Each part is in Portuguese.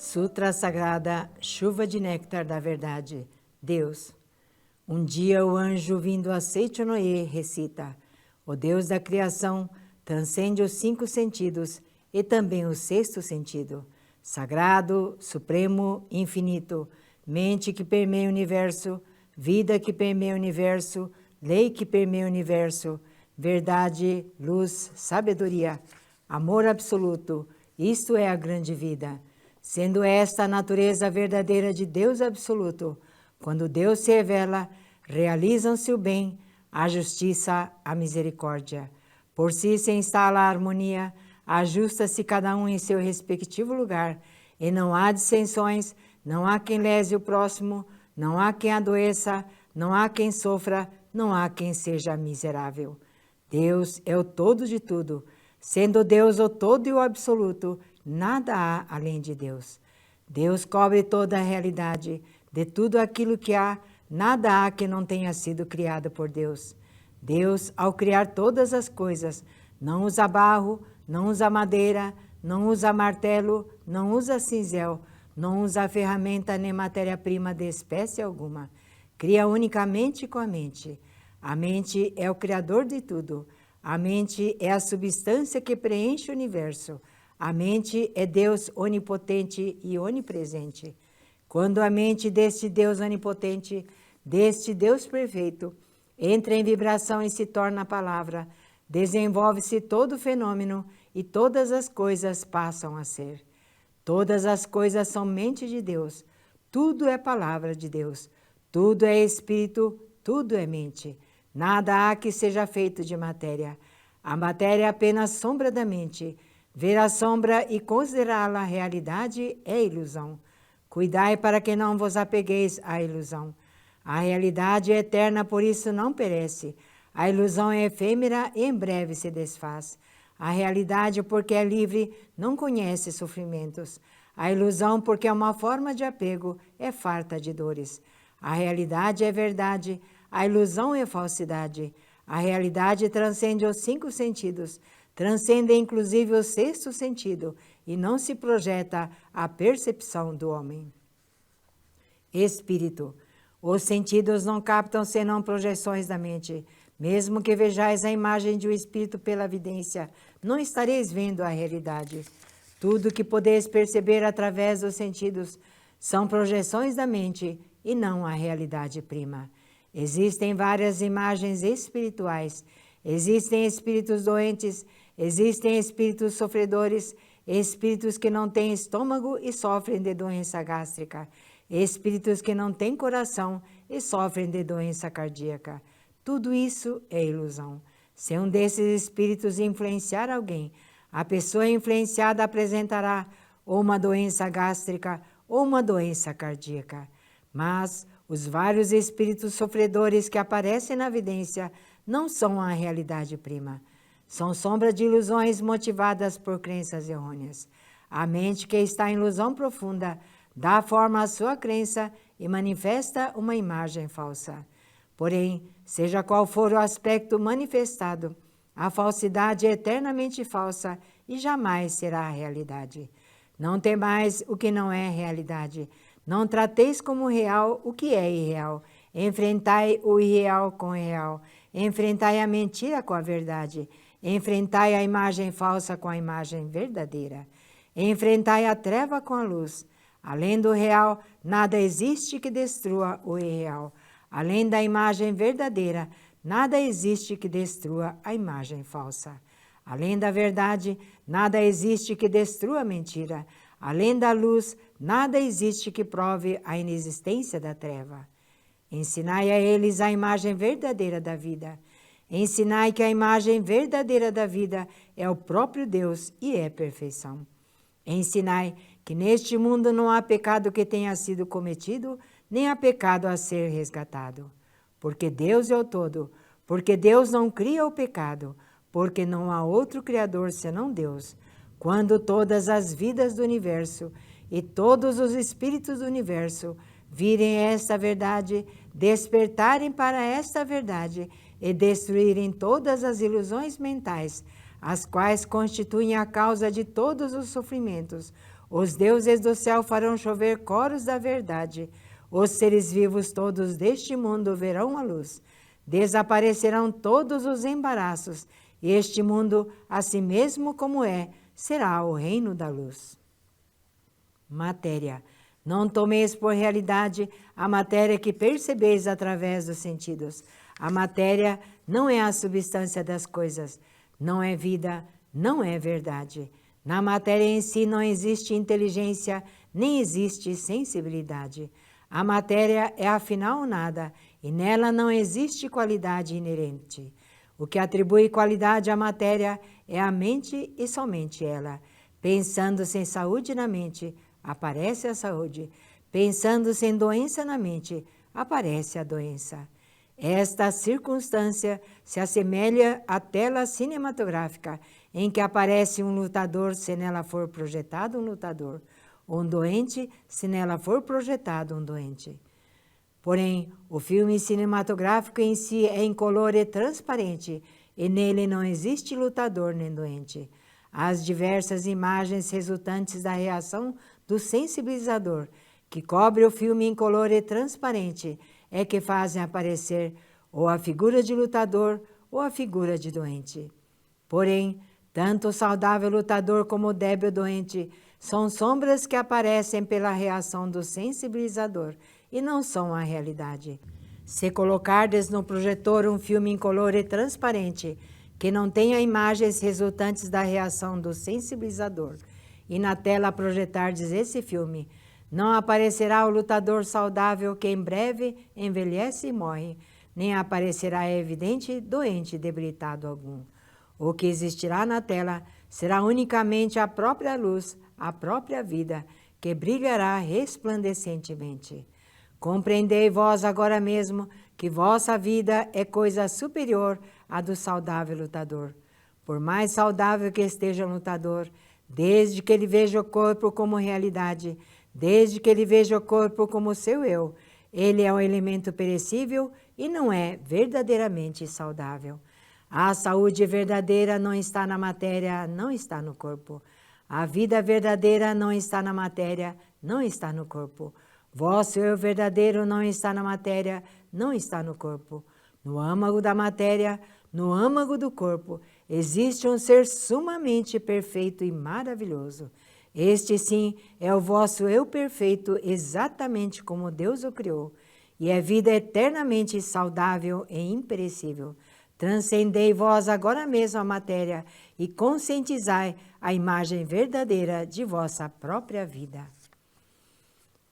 Sutra Sagrada, Chuva de Néctar da Verdade. Deus. Um dia o anjo vindo a Seichonoye recita: o Deus da criação transcende os 5 sentidos e também o 6º sentido. Sagrado, supremo, infinito, mente que permeia o universo, vida que permeia o universo, lei que permeia o universo, verdade, luz, sabedoria, amor absoluto, isto é a grande vida. Sendo esta a natureza verdadeira de Deus absoluto, quando Deus se revela, realizam-se o bem, a justiça, a misericórdia. Por si se instala a harmonia, ajusta-se cada um em seu respectivo lugar, e não há dissensões, não há quem lese o próximo, não há quem adoeça, não há quem sofra, não há quem seja miserável. Deus é o todo de tudo. Sendo Deus o todo e o absoluto, nada há além de Deus. Deus cobre toda a realidade. De tudo aquilo que há, nada há que não tenha sido criado por Deus. Deus, ao criar todas as coisas, não usa barro, não usa madeira, não usa martelo, não usa cinzel, não usa ferramenta nem matéria-prima de espécie alguma. Cria unicamente com a mente. A mente é o criador de tudo. A mente é a substância que preenche o universo. A mente é Deus onipotente e onipresente. Quando a mente deste Deus onipotente, deste Deus perfeito, entra em vibração e se torna a palavra, desenvolve-se todo o fenômeno e todas as coisas passam a ser. Todas as coisas são mente de Deus. Tudo é palavra de Deus. Tudo é espírito, tudo é mente. Nada há que seja feito de matéria. A matéria é apenas sombra da mente. Ver a sombra e considerá-la realidade é ilusão. Cuidai para que não vos apegueis à ilusão. A realidade é eterna, por isso não perece. A ilusão é efêmera e em breve se desfaz. A realidade, porque é livre, não conhece sofrimentos. A ilusão, porque é uma forma de apego, é farta de dores. A realidade é verdade, a ilusão é falsidade. A realidade transcende os 5 sentidos, transcende inclusive o 6º sentido e não se projeta à percepção do homem. Espírito. Os sentidos não captam senão projeções da mente. Mesmo que vejais a imagem de um espírito pela vidência, não estareis vendo a realidade. Tudo que podeis perceber através dos sentidos são projeções da mente e não a realidade prima. Existem várias imagens espirituais, existem espíritos doentes, existem espíritos sofredores, espíritos que não têm estômago e sofrem de doença gástrica, espíritos que não têm coração e sofrem de doença cardíaca. Tudo isso é ilusão. Se um desses espíritos influenciar alguém, a pessoa influenciada apresentará ou uma doença gástrica ou uma doença cardíaca. Mas os vários espíritos sofredores que aparecem na vidência não são a realidade prima. São sombra de ilusões motivadas por crenças errôneas. A mente que está em ilusão profunda dá forma à sua crença e manifesta uma imagem falsa. Porém, seja qual for o aspecto manifestado, a falsidade é eternamente falsa e jamais será a realidade. Não temais o que não é realidade. Não trateis como real o que é irreal. Enfrentai o irreal com o real. Enfrentai a mentira com a verdade. Enfrentai a imagem falsa com a imagem verdadeira. Enfrentai a treva com a luz. Além do real, nada existe que destrua o irreal. Além da imagem verdadeira, nada existe que destrua a imagem falsa. Além da verdade, nada existe que destrua a mentira. Além da luz, nada existe que prove a inexistência da treva. Ensinai a eles a imagem verdadeira da vida. Ensinai que a imagem verdadeira da vida é o próprio Deus e é perfeição. Ensinai que neste mundo não há pecado que tenha sido cometido, nem há pecado a ser resgatado. Porque Deus é o todo, porque Deus não cria o pecado, porque não há outro Criador senão Deus. Quando todas as vidas do universo e todos os espíritos do universo virem esta verdade, despertarem para esta verdade e destruírem todas as ilusões mentais, as quais constituem a causa de todos os sofrimentos, Os deuses do céu farão chover coros da verdade. Os seres vivos todos deste mundo verão a luz. Desaparecerão todos os embaraços, e este mundo, assim mesmo como é, será o reino da luz. Matéria. Não tomeis por realidade a matéria que percebeis através dos sentidos. A matéria não é a substância das coisas, não é vida, não é verdade. Na matéria em si não existe inteligência, nem existe sensibilidade. A matéria é afinal nada, e nela não existe qualidade inerente. O que atribui qualidade à matéria é a mente e somente ela. Pensando-se em saúde na mente, aparece a saúde. Pensando-se em doença na mente, aparece a doença. Esta circunstância se assemelha à tela cinematográfica, em que aparece um lutador se nela for projetado um lutador, um doente se nela for projetado um doente. Porém, o filme cinematográfico em si é incolor e transparente, e nele não existe lutador nem doente. As diversas imagens resultantes da reação do sensibilizador, que cobre o filme incolor e transparente, é que fazem aparecer ou a figura de lutador ou a figura de doente. Porém, tanto o saudável lutador como o débil doente são sombras que aparecem pela reação do sensibilizador e não são a realidade. Se colocardes no projetor um filme incolor e transparente, que não tenha imagens resultantes da reação do sensibilizador, e na tela projetardes esse filme, não aparecerá o lutador saudável que em breve envelhece e morre, nem aparecerá evidente doente debilitado algum. O que existirá na tela será unicamente a própria luz, a própria vida, que brilhará resplandecentemente. Compreendei vós agora mesmo que vossa vida é coisa superior à do saudável lutador. Por mais saudável que esteja o lutador, desde que ele veja o corpo como realidade, desde que ele veja o corpo como seu eu, ele é um elemento perecível e não é verdadeiramente saudável. A saúde verdadeira não está na matéria, não está no corpo. A vida verdadeira não está na matéria, não está no corpo. Vosso eu verdadeiro não está na matéria, não está no corpo. No âmago da matéria, no âmago do corpo, existe um ser sumamente perfeito e maravilhoso. Este, sim, é o vosso eu perfeito, exatamente como Deus o criou, e é vida eternamente saudável e imperecível. Transcendei vós agora mesmo a matéria e conscientizai a imagem verdadeira de vossa própria vida.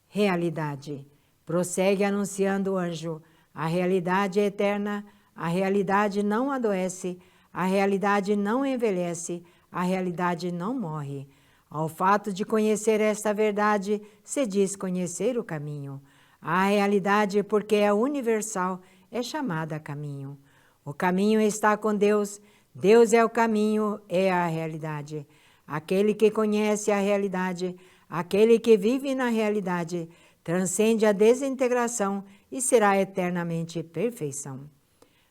Realidade. Prossegue anunciando o anjo. A realidade é eterna, a realidade não adoece, a realidade não envelhece, a realidade não morre. Ao fato de conhecer esta verdade, se diz conhecer o caminho. A realidade, porque é universal, é chamada caminho. O caminho está com Deus, Deus é o caminho, é a realidade. Aquele que conhece a realidade, aquele que vive na realidade, transcende a desintegração e será eternamente perfeição.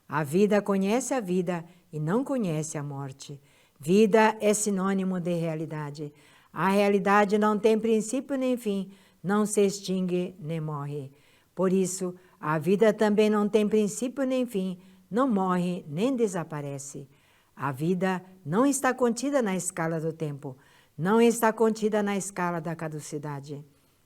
A vida conhece a vida e não conhece a morte. Vida é sinônimo de realidade. A realidade não tem princípio nem fim, não se extingue nem morre. Por isso, a vida também não tem princípio nem fim, não morre nem desaparece. A vida não está contida na escala do tempo, não está contida na escala da caducidade.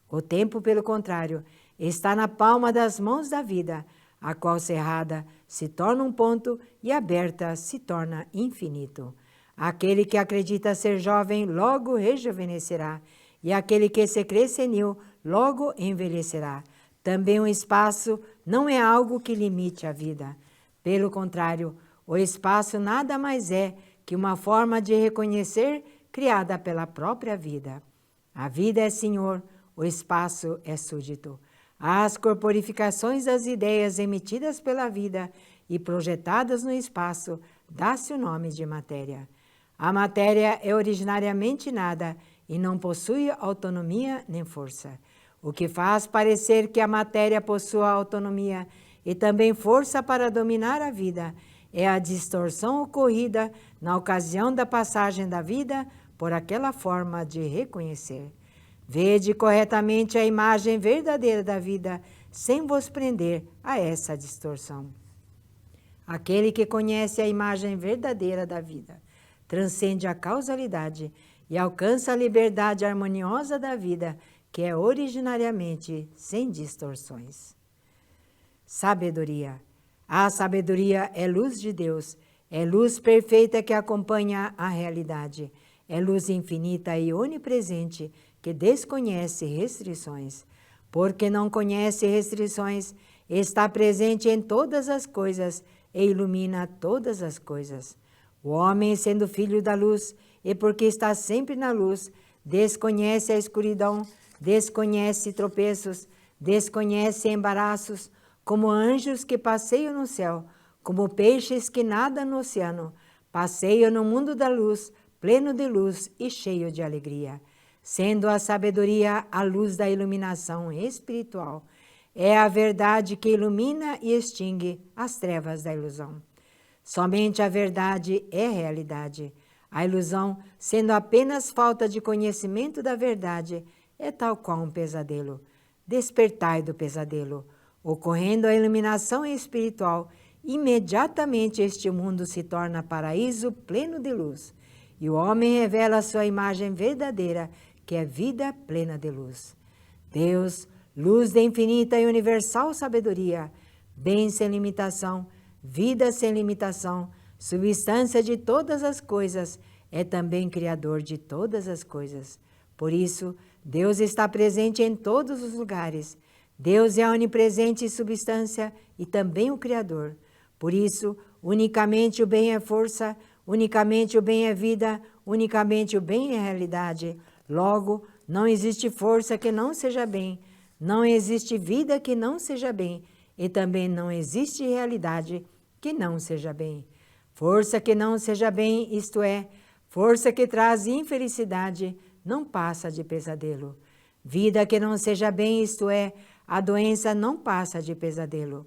O tempo, pelo contrário, está na palma das mãos da vida, a qual cerrada se torna um ponto e aberta se torna infinito. Aquele que acredita ser jovem logo rejuvenescerá, e aquele que se crê senil logo envelhecerá. Também o espaço não é algo que limite a vida. Pelo contrário, o espaço nada mais é que uma forma de reconhecer criada pela própria vida. A vida é senhor, o espaço é súdito. As corporificações das ideias emitidas pela vida e projetadas no espaço dá-se o nome de matéria. A matéria é originariamente nada e não possui autonomia nem força. O que faz parecer que a matéria possua autonomia e também força para dominar a vida é a distorção ocorrida na ocasião da passagem da vida por aquela forma de reconhecer. Vede corretamente a imagem verdadeira da vida, sem vos prender a essa distorção. Aquele que conhece a imagem verdadeira da vida transcende a causalidade e alcança a liberdade harmoniosa da vida, que é originariamente sem distorções. Sabedoria. A sabedoria é luz de Deus, é luz perfeita que acompanha a realidade, é luz infinita e onipresente que desconhece restrições. Porque não conhece restrições, está presente em todas as coisas e ilumina todas as coisas. O homem, sendo filho da luz, e porque está sempre na luz, desconhece a escuridão, desconhece tropeços, desconhece embaraços, como anjos que passeiam no céu, como peixes que nadam no oceano, passeiam no mundo da luz, pleno de luz e cheio de alegria. Sendo a sabedoria a luz da iluminação espiritual, é a verdade que ilumina e extingue as trevas da ilusão. Somente a verdade é realidade. A ilusão, sendo apenas falta de conhecimento da verdade, é tal qual um pesadelo. Despertai do pesadelo. Ocorrendo a iluminação espiritual, imediatamente este mundo se torna paraíso pleno de luz, e o homem revela a sua imagem verdadeira, que é vida plena de luz. Deus, luz de infinita e universal sabedoria, bem sem limitação, vida sem limitação, substância de todas as coisas, é também Criador de todas as coisas. Por isso, Deus está presente em todos os lugares. Deus é a onipresente substância e também o Criador. Por isso, unicamente o bem é força, unicamente o bem é vida, unicamente o bem é realidade. Logo, não existe força que não seja bem, não existe vida que não seja bem, e também não existe realidade que não seja bem. Força que não seja bem, isto é, força que traz infelicidade, não passa de pesadelo. Vida que não seja bem, isto é, a doença não passa de pesadelo.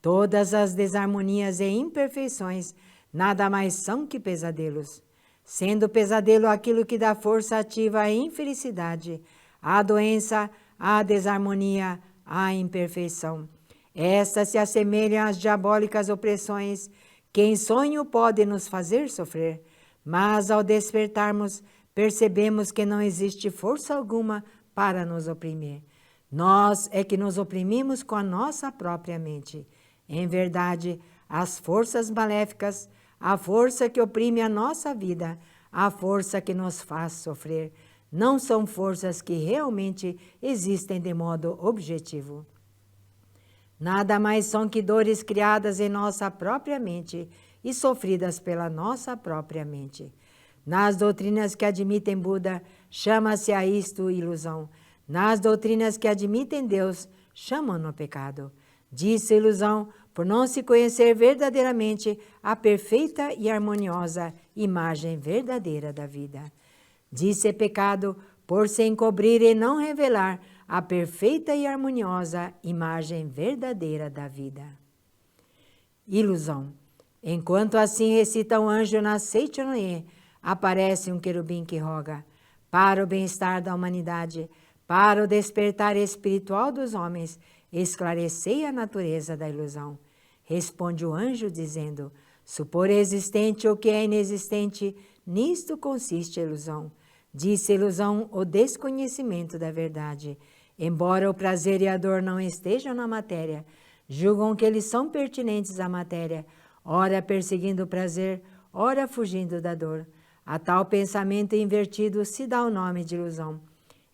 Todas as desarmonias e imperfeições nada mais são que pesadelos. Sendo pesadelo aquilo que dá força ativa à infelicidade, à doença, à desarmonia, à imperfeição. Estas se assemelham às diabólicas opressões que em sonho podem nos fazer sofrer, mas ao despertarmos, percebemos que não existe força alguma para nos oprimir. Nós é que nos oprimimos com a nossa própria mente. Em verdade, as forças maléficas, a força que oprime a nossa vida, a força que nos faz sofrer, não são forças que realmente existem de modo objetivo. Nada mais são que dores criadas em nossa própria mente e sofridas pela nossa própria mente. Nas doutrinas que admitem Buda, chama-se a isto ilusão. Nas doutrinas que admitem Deus, chamam-no pecado. Disse ilusão por não se conhecer verdadeiramente a perfeita e harmoniosa imagem verdadeira da vida. Disse pecado por se encobrir e não revelar a perfeita e harmoniosa imagem verdadeira da vida. Ilusão. Enquanto assim recita um anjo na Seichonoye, aparece um querubim que roga para o bem-estar da humanidade, para o despertar espiritual dos homens, esclarecei a natureza da ilusão. Responde o anjo dizendo, supor existente o que é inexistente, nisto consiste a ilusão. Disse ilusão o desconhecimento da verdade. Embora o prazer e a dor não estejam na matéria, julgam que eles são pertinentes à matéria, ora perseguindo o prazer, ora fugindo da dor. A tal pensamento invertido se dá o nome de ilusão.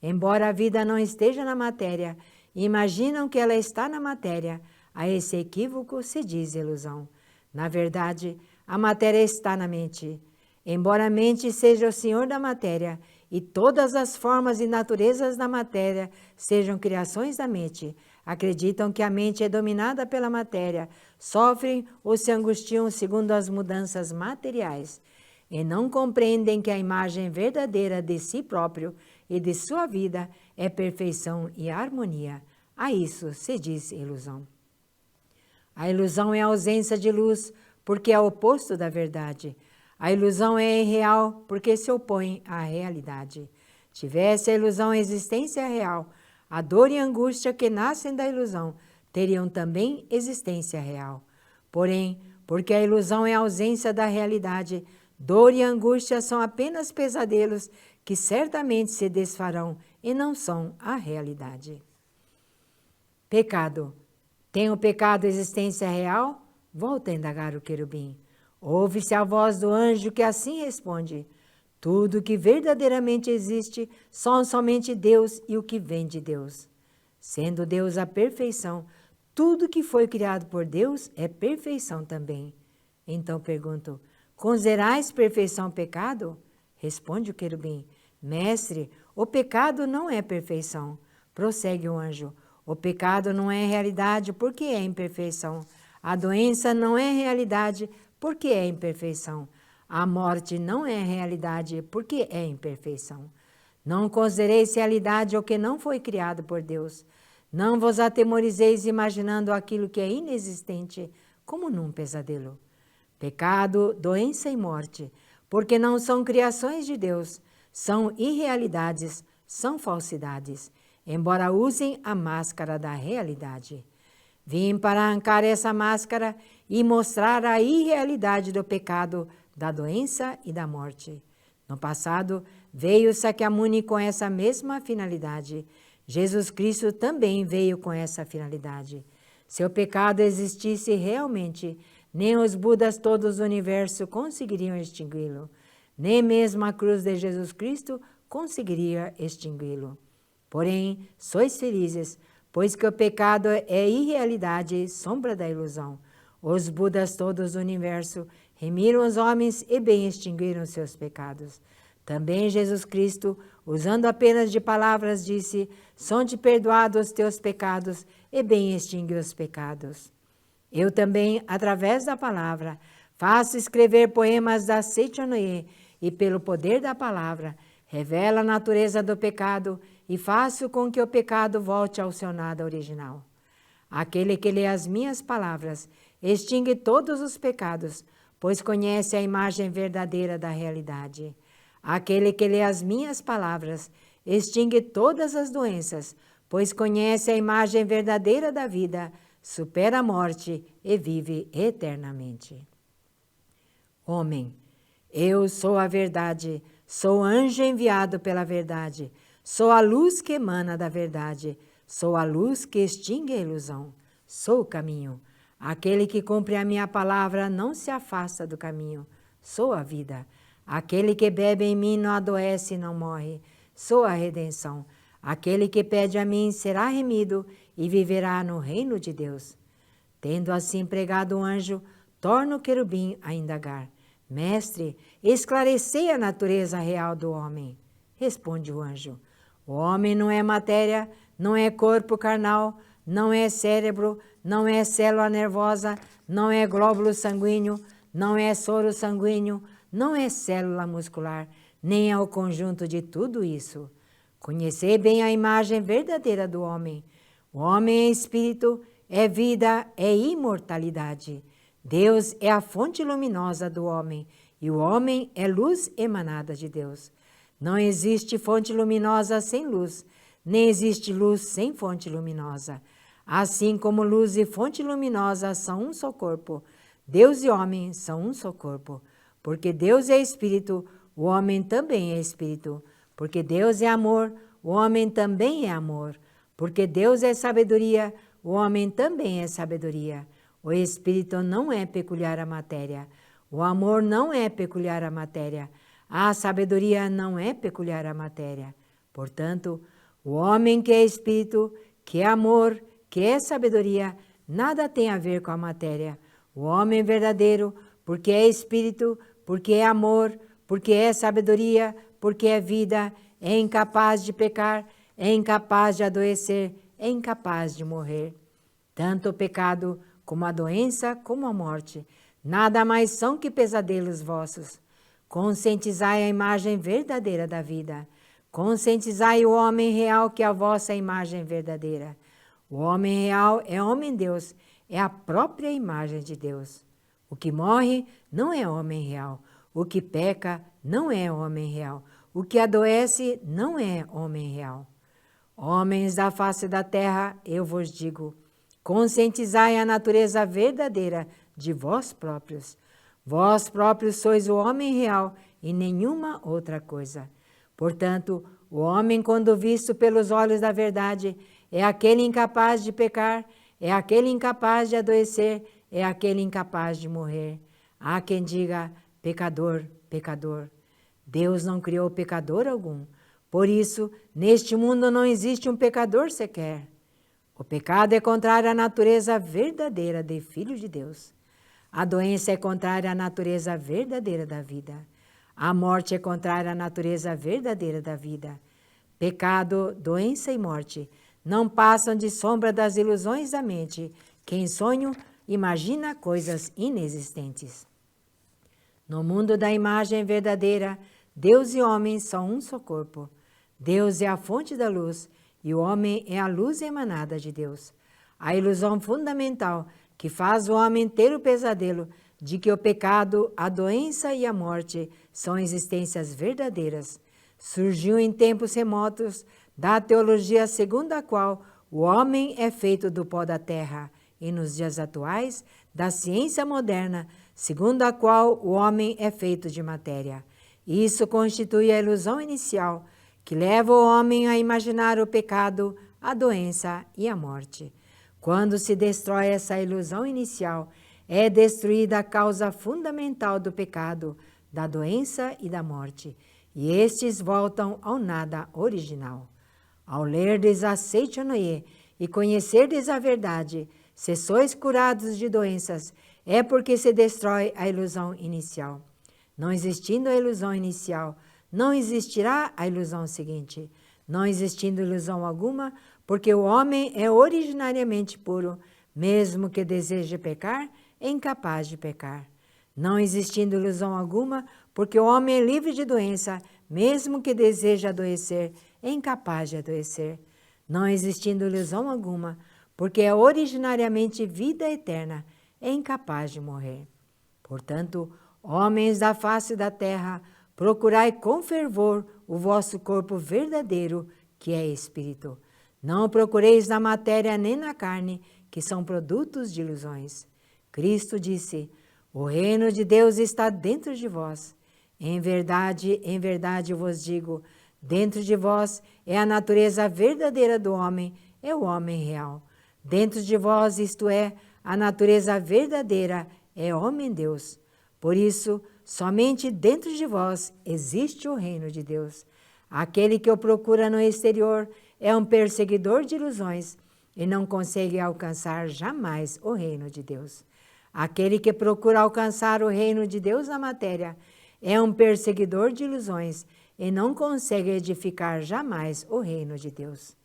Embora a vida não esteja na matéria, imaginam que ela está na matéria. A esse equívoco se diz ilusão. Na verdade, a matéria está na mente. Embora a mente seja o senhor da matéria e todas as formas e naturezas da matéria sejam criações da mente, acreditam que a mente é dominada pela matéria, sofrem ou se angustiam segundo as mudanças materiais e não compreendem que a imagem verdadeira de si próprio e de sua vida é perfeição e harmonia. A isso se diz ilusão. A ilusão é a ausência de luz, porque é o oposto da verdade. A ilusão é irreal, porque se opõe à realidade. tivesse a ilusão a existência real, a dor e a angústia que nascem da ilusão teriam também existência real. Porém, porque a ilusão é a ausência da realidade, dor e angústia são apenas pesadelos que certamente se desfarão e não são a realidade. Pecado. Tem o pecado existência real? Volta a indagar o querubim. Ouve-se a voz do anjo que assim responde: tudo que verdadeiramente existe são somente Deus e o que vem de Deus. Sendo Deus a perfeição, tudo que foi criado por Deus é perfeição também. Então pergunto: considerais perfeição pecado? Responde o querubim: mestre, o pecado não é perfeição. Prossegue o anjo: o pecado não é realidade porque é imperfeição. A doença não é realidade porque é imperfeição. A morte não é realidade porque é imperfeição. Não considereis realidade o que não foi criado por Deus. Não vos atemorizeis imaginando aquilo que é inexistente, como num pesadelo. Pecado, doença e morte, porque não são criações de Deus, são irrealidades, são falsidades, embora usem a máscara da realidade. Vim para arrancar essa máscara e mostrar a irrealidade do pecado, da doença e da morte. No passado, veio Sakyamuni com essa mesma finalidade. Jesus Cristo também veio com essa finalidade. Se o pecado existisse realmente, nem os Budas todos do universo conseguiriam extingui-lo. Nem mesmo a cruz de Jesus Cristo conseguiria extingui-lo. Porém, sois felizes, pois que o pecado é irrealidade, sombra da ilusão. Os Budas todos do universo remiram os homens e bem extinguiram seus pecados. Também Jesus Cristo, usando apenas de palavras, disse: são-te perdoados os teus pecados e bem extingue os pecados. Eu também, através da palavra, faço escrever poemas da Seichonoye e, pelo poder da palavra, revela a natureza do pecado e faço com que o pecado volte ao seu nada original. Aquele que lê as minhas palavras extingue todos os pecados, pois conhece a imagem verdadeira da realidade. Aquele que lê as minhas palavras extingue todas as doenças, pois conhece a imagem verdadeira da vida, supera a morte e vive eternamente. Homem, eu sou a verdade, sou anjo enviado pela verdade, sou a luz que emana da verdade, sou a luz que extingue a ilusão, sou o caminho. Aquele que cumpre a minha palavra não se afasta do caminho, sou a vida. Aquele que bebe em mim não adoece e não morre, sou a redenção. Aquele que pede a mim será remido e viverá no reino de Deus. Tendo assim pregado o anjo, torna o querubim a indagar: mestre, esclarecei a natureza real do homem. Responde o anjo: o homem não é matéria, não é corpo carnal, não é cérebro, não é célula nervosa, não é glóbulo sanguíneo, não é soro sanguíneo, não é célula muscular, nem é o conjunto de tudo isso. Conhecei bem a imagem verdadeira do homem. O homem é espírito, é vida, é imortalidade. Deus é a fonte luminosa do homem e o homem é luz emanada de Deus. Não existe fonte luminosa sem luz, nem existe luz sem fonte luminosa. Assim como luz e fonte luminosa são um só corpo, Deus e homem são um só corpo. Porque Deus é espírito, o homem também é espírito. Porque Deus é amor, o homem também é amor. Porque Deus é sabedoria, o homem também é sabedoria. O espírito não é peculiar à matéria. O amor não é peculiar à matéria. A sabedoria não é peculiar à matéria. Portanto, o homem que é espírito, que é amor, que é sabedoria, nada tem a ver com a matéria. O homem verdadeiro, porque é espírito, porque é amor, porque é sabedoria, porque é vida, é incapaz de pecar, é incapaz de adoecer, é incapaz de morrer. Tanto o pecado como a doença, como a morte, nada mais são que pesadelos vossos. Conscientizai a imagem verdadeira da vida. Conscientizai o homem real que é a vossa imagem verdadeira. O homem real é homem-deus, é a própria imagem de Deus. O que morre não é homem real. O que peca não é homem real. O que adoece não é homem real. Homens da face da terra, eu vos digo, conscientizai a natureza verdadeira de vós próprios. Vós próprios sois o homem real e nenhuma outra coisa. Portanto, o homem, quando visto pelos olhos da verdade, é aquele incapaz de pecar, é aquele incapaz de adoecer, é aquele incapaz de morrer. Há quem diga, pecador, pecador. Deus não criou pecador algum. Por isso, neste mundo não existe um pecador sequer. O pecado é contrário à natureza verdadeira de Filho de Deus. A doença é contrária à natureza verdadeira da vida. A morte é contrária à natureza verdadeira da vida. Pecado, doença e morte não passam de sombra das ilusões da mente, que em sonho imagina coisas inexistentes. No mundo da imagem verdadeira, Deus e homem são um só corpo. Deus é a fonte da luz e o homem é a luz emanada de Deus. A ilusão fundamental que faz o homem ter o pesadelo de que o pecado, a doença e a morte são existências verdadeiras, surgiu em tempos remotos da teologia segundo a qual o homem é feito do pó da terra e nos dias atuais da ciência moderna segundo a qual o homem é feito de matéria. Isso constitui a ilusão inicial que leva o homem a imaginar o pecado, a doença e a morte. Quando se destrói essa ilusão inicial, é destruída a causa fundamental do pecado, da doença e da morte, e estes voltam ao nada original. Ao lerdes a Seichonoye e conhecerdes a verdade, se sois curados de doenças, é porque se destrói a ilusão inicial. Não existindo a ilusão inicial, não existirá a ilusão seguinte. Não existindo ilusão alguma, porque o homem é originariamente puro, mesmo que deseje pecar, é incapaz de pecar. Não existindo ilusão alguma, porque o homem é livre de doença, mesmo que deseje adoecer, é incapaz de adoecer. Não existindo ilusão alguma, porque é originariamente vida eterna, é incapaz de morrer. Portanto, homens da face da terra, procurai com fervor o vosso corpo verdadeiro, que é espírito. Não procureis na matéria nem na carne, que são produtos de ilusões. Cristo disse, o reino de Deus está dentro de vós. Em verdade vos digo, dentro de vós é a natureza verdadeira do homem, é o homem real. Dentro de vós, isto é, a natureza verdadeira é homem-deus. Por isso, somente dentro de vós existe o reino de Deus. Aquele que o procura no exterior é um perseguidor de ilusões e não consegue alcançar jamais o reino de Deus. Aquele que procura alcançar o reino de Deus na matéria é um perseguidor de ilusões e não consegue edificar jamais o reino de Deus.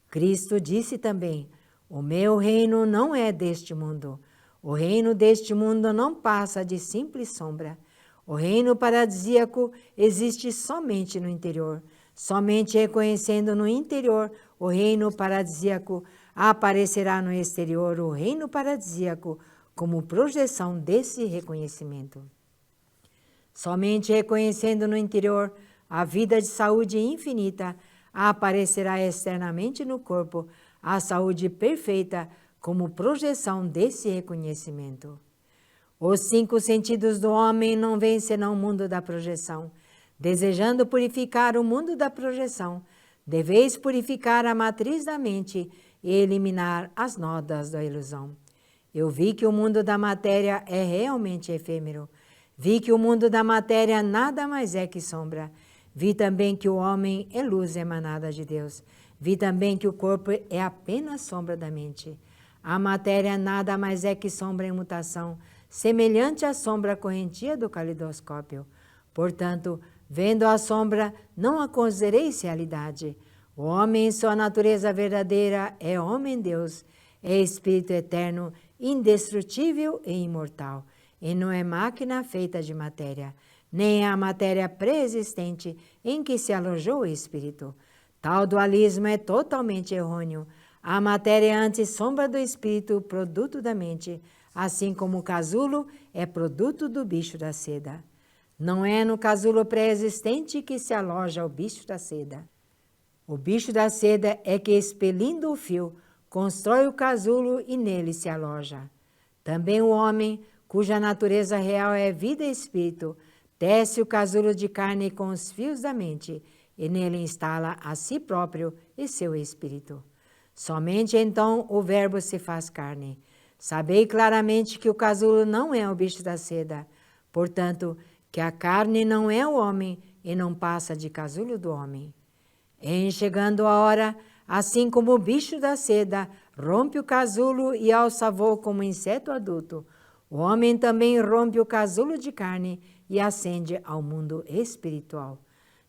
Cristo disse também, o meu reino não é deste mundo. O reino deste mundo não passa de simples sombra. O reino paradisíaco existe somente no interior. Somente reconhecendo no interior o reino paradisíaco, aparecerá no exterior o reino paradisíaco como projeção desse reconhecimento. Somente reconhecendo no interior a vida de saúde infinita, aparecerá externamente no corpo a saúde perfeita como projeção desse reconhecimento. Os 5 sentidos do homem não veem senão o mundo da projeção. Desejando purificar o mundo da projeção, deveis purificar a matriz da mente e eliminar as nodas da ilusão. Eu vi que o mundo da matéria é realmente efêmero. Vi que o mundo da matéria nada mais é que sombra. Vi também que o homem é luz emanada de Deus. Vi também que o corpo é apenas sombra da mente. A matéria nada mais é que sombra em mutação, semelhante à sombra correntia do calidoscópio. Portanto, vendo a sombra, não a considereis realidade. O homem em sua natureza verdadeira é homem-deus, é espírito eterno, indestrutível e imortal, e não é máquina feita de matéria, nem é a matéria pré-existente em que se alojou o espírito. Tal dualismo é totalmente errôneo. A matéria é antes sombra do espírito, produto da mente, assim como o casulo é produto do bicho da seda. Não é no casulo pré-existente que se aloja o bicho da seda. O bicho da seda é que, expelindo o fio, constrói o casulo e nele se aloja. Também o homem, cuja natureza real é vida e espírito, tece o casulo de carne com os fios da mente e nele instala a si próprio e seu espírito. Somente então o Verbo se faz carne. Sabei claramente que o casulo não é o bicho da seda, portanto, que a carne não é o homem e não passa de casulo do homem. Em chegando a hora, assim como o bicho da seda rompe o casulo e alça voo como inseto adulto, o homem também rompe o casulo de carne e ascende ao mundo espiritual.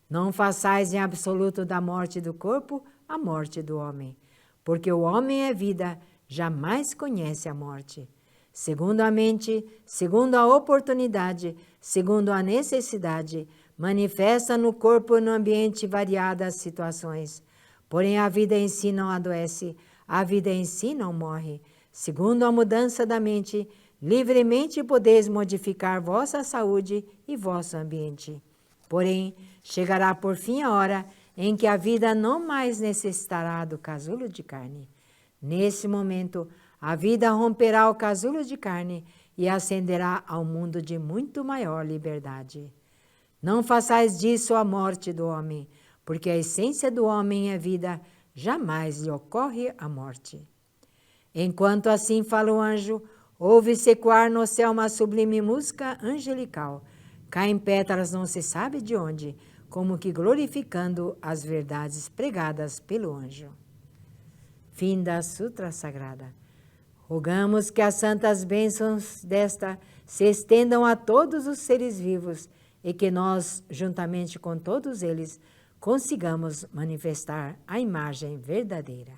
Não façais em absoluto da morte do corpo a morte do homem, porque o homem é vida, jamais conhece a morte. Segundo a mente, segundo a oportunidade, segundo a necessidade, manifesta no corpo e no ambiente variadas situações. Porém, a vida em si não adoece, a vida em si não morre. Segundo a mudança da mente, livremente podeis modificar vossa saúde e vosso ambiente. Porém, chegará por fim a hora em que a vida não mais necessitará do casulo de carne. Nesse momento, a vida romperá o casulo de carne e ascenderá ao mundo de muito maior liberdade. Não façais disso a morte do homem, porque a essência do homem é vida, jamais lhe ocorre a morte. Enquanto assim fala o anjo, ouve-se ecoar no céu uma sublime música angelical. Caem pétalas não se sabe de onde, como que glorificando as verdades pregadas pelo anjo. Fim da Sutra Sagrada. Rogamos que as santas bênçãos desta se estendam a todos os seres vivos e que nós, juntamente com todos eles, consigamos manifestar a imagem verdadeira.